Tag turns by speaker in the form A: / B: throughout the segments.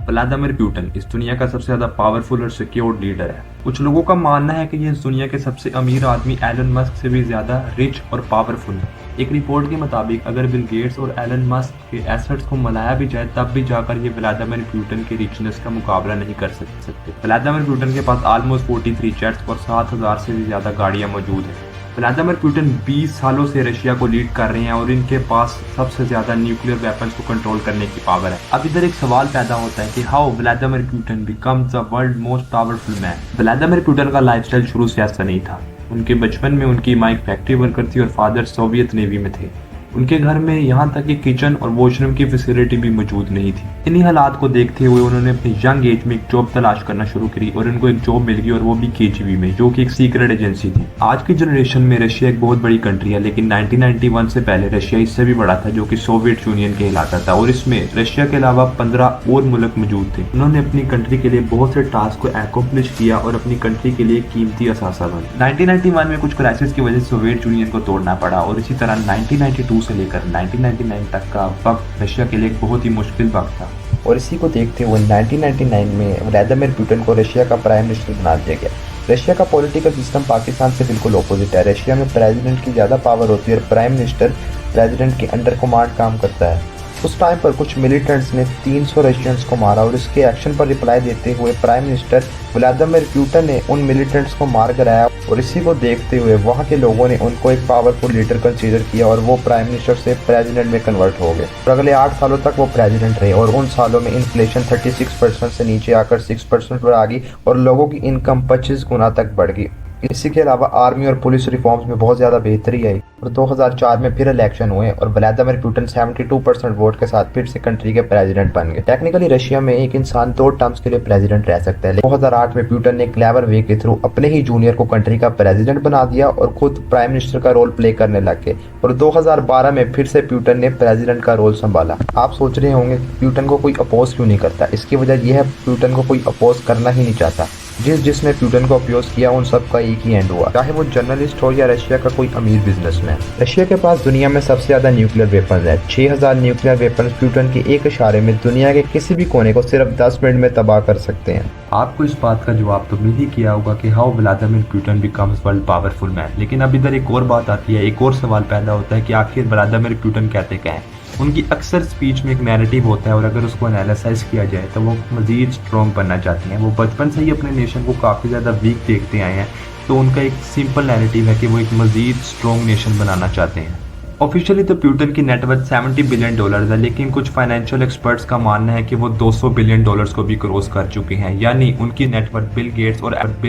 A: Vladimir Putin इस दुनिया का सबसे ज्यादा पावरफुल और सिक्योर्ड लीडर है। कुछ लोगों का मानना है कि ये इस दुनिया के सबसे अमीर आदमी एलन मस्क से भी ज्यादा रिच और पावरफुल है। एक रिपोर्ट के मुताबिक अगर बिल गेट्स और एलन मस्क के एसेट्स को मिलाया भी जाए तब भी जाकर ये व्लादिमीर पुतिन के रिचनेस का मुकाबला नहीं कर सकते। व्लादिमीर पुतिन के पास ऑलमोस्ट 43 जेट्स और 7,000 से भी ज्यादा गाड़ियां मौजूद हैं। व्लादिमीर पुतिन 20 सालों से रशिया को लीड कर रहे हैं और इनके पास सबसे ज्यादा न्यूक्लियर वेपन्स को कंट्रोल करने की पावर है। अब इधर एक सवाल पैदा होता है कि how Vladimir Putin becomes the world most powerful man. Vladimir Putin का लाइफस्टाइल शुरू से ऐसा नहीं था। उनके बचपन में उनकी माँ एक फैक्ट्री वर्कर थी और फादर सोवियत नेवी में थे। उनके घर में यहाँ तक कि किचन और वॉशरूम की फैसिलिटी भी मौजूद नहीं थी। इन्हीं हालात को देखते हुए उन्होंने अपनी यंग एज में एक जॉब तलाश करना शुरू करी और उनको एक जॉब मिल गई और वो भी केजीबी में, जो कि एक सीक्रेट एजेंसी थी। आज की जनरेशन में रशिया एक बहुत बड़ी कंट्री है, लेकिन 1991 से पहले रशिया इससे भी बड़ा था, जो कि सोवियत यूनियन कहलाता था और इसमें रशिया के अलावा 15 और मुल्क मौजूद थे। उन्होंने अपनी कंट्री के लिए बहुत से टास्क को एकम्प्लिश किया और अपनी कंट्री के लिए कीमती असासा बने। 1991 में कुछ क्राइसिस की वजह से सोवियत यूनियन को तोड़ना पड़ा और इसी तरह 1992 से लेकर 1999 तक का वक्त रशिया के लिए एक बहुत ही मुश्किल वक्त था।
B: और इसी को देखते हुए 1999 में व्लादिमीर पुतिन को रशिया का प्राइम मिनिस्टर बना दिया गया। रशिया का पॉलिटिकल सिस्टम पाकिस्तान से बिल्कुल ऑपोजिट है। रशिया में प्रेसिडेंट की ज़्यादा पावर होती है और प्राइम मिनिस्टर प्रेसिडेंट के अंडर कमांड काम करता है। उस टाइम पर कुछ मिलिटेंट्स ने 300 रशियंस को मारा और इसके एक्शन पर रिप्लाई देते हुए प्राइम मिनिस्टर व्लादिमीर पुतिन ने उन मिलिटेंट्स को मार गिराया और इसी को देखते हुए वहाँ के लोगों ने उनको एक पावरफुल लीडर कंसीडर किया और वो प्राइम मिनिस्टर से प्रेसिडेंट में कन्वर्ट हो गए और अगले 8 सालों तक वो प्रेसिडेंट रहे और उन सालों में इन्फ्लेशन 36% से नीचे आकर 6% पर आ गई और लोगों की इनकम 25 गुना तक बढ़ गई। इसी के अलावा आर्मी और पुलिस रिफॉर्म्स में बहुत ज़्यादा बेहतरी आई और 2004 में फिर इलेक्शन हुए और व्लादिमीर पुतिन 72% वोट के साथ फिर से कंट्री के प्रेसिडेंट बन गए। टेक्निकली रशिया में एक इंसान 2 टर्म्स के लिए प्रेसिडेंट रह सकता है। 2008 में पुतिन ने क्लेवर वे के थ्रू अपने ही जूनियर को कंट्री का प्रेसिडेंट बना दिया और खुद प्राइम मिनिस्टर का रोल प्ले करने लग गए और 2012 में फिर से पुतिन ने प्रेसिडेंट का रोल संभाला। आप सोच रहे होंगे पुतिन को कोई अपोज क्यों नहीं करता। इसकी वजह यह है पुतिन को कोई अपोज करना ही नहीं चाहता। जिसने पुतिन को अपोज किया उन सब का एक ही एंड हुआ, चाहे वो जर्नलिस्ट हो या रशिया का कोई अमीर बिजनेसमैन। रशिया के पास दुनिया में सबसे ज्यादा न्यूक्लियर वेपन्स है। 6000 न्यूक्लियर वेपन्स पुतिन के एक इशारे में दुनिया के किसी भी कोने को सिर्फ 10 मिनट में तबाह कर सकते हैं।
A: आपको इस बात का जवाब तो मिल ही किया होगा कि how Vladimir Putin becomes world powerful man. लेकिन अब इधर एक और बात आती है, एक और सवाल पैदा होता है कि आखिर व्लादिमीर पुतिन कहते क्या है। उनकी अक्सर स्पीच में एक नैरेटिव होता है और अगर उसको एनालिसाइज किया जाए तो वो मज़ीद स्ट्रॉन्ग बनना चाहती हैं। वो बचपन से ही अपने नेशन को काफ़ी ज़्यादा वीक देखते आए हैं, तो उनका एक सिंपल नैरेटिव है कि वो एक मज़ीद स्ट्रॉन्ग नेशन बनाना चाहते हैं। ऑफिशियली तो पुतिन की नेटवर्थ $70 बिलियन है, लेकिन कुछ फाइनेंशियल एक्सपर्ट्स का मानना है कि वो $200 बिलियन को भी क्रॉस कर चुके हैं। यानी उनकी नेटवर्थ बिल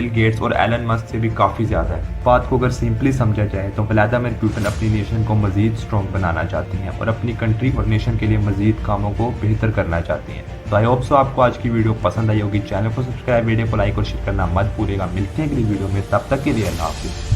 A: गेट्स और एलन मस्क से भी काफ़ी ज़्यादा है। बात को अगर सिंपली समझा जाए तो व्लादिमीर पुतिन अपनी नेशन को मज़ीद स्ट्रॉन्ग बनाना चाहती हैं और अपनी कंट्री और नेशन के लिए मज़ीद कामों को बेहतर करना चाहती हैं। तो आई होप सो आपको आज की वीडियो पसंद आई होगी। चैनल को सब्सक्राइब, वीडियो को लाइक और शेयर करना मत भूलिएगा। मिलते हैं अगली वीडियो में, तब तक के लिए अल्लाह हाफिज़।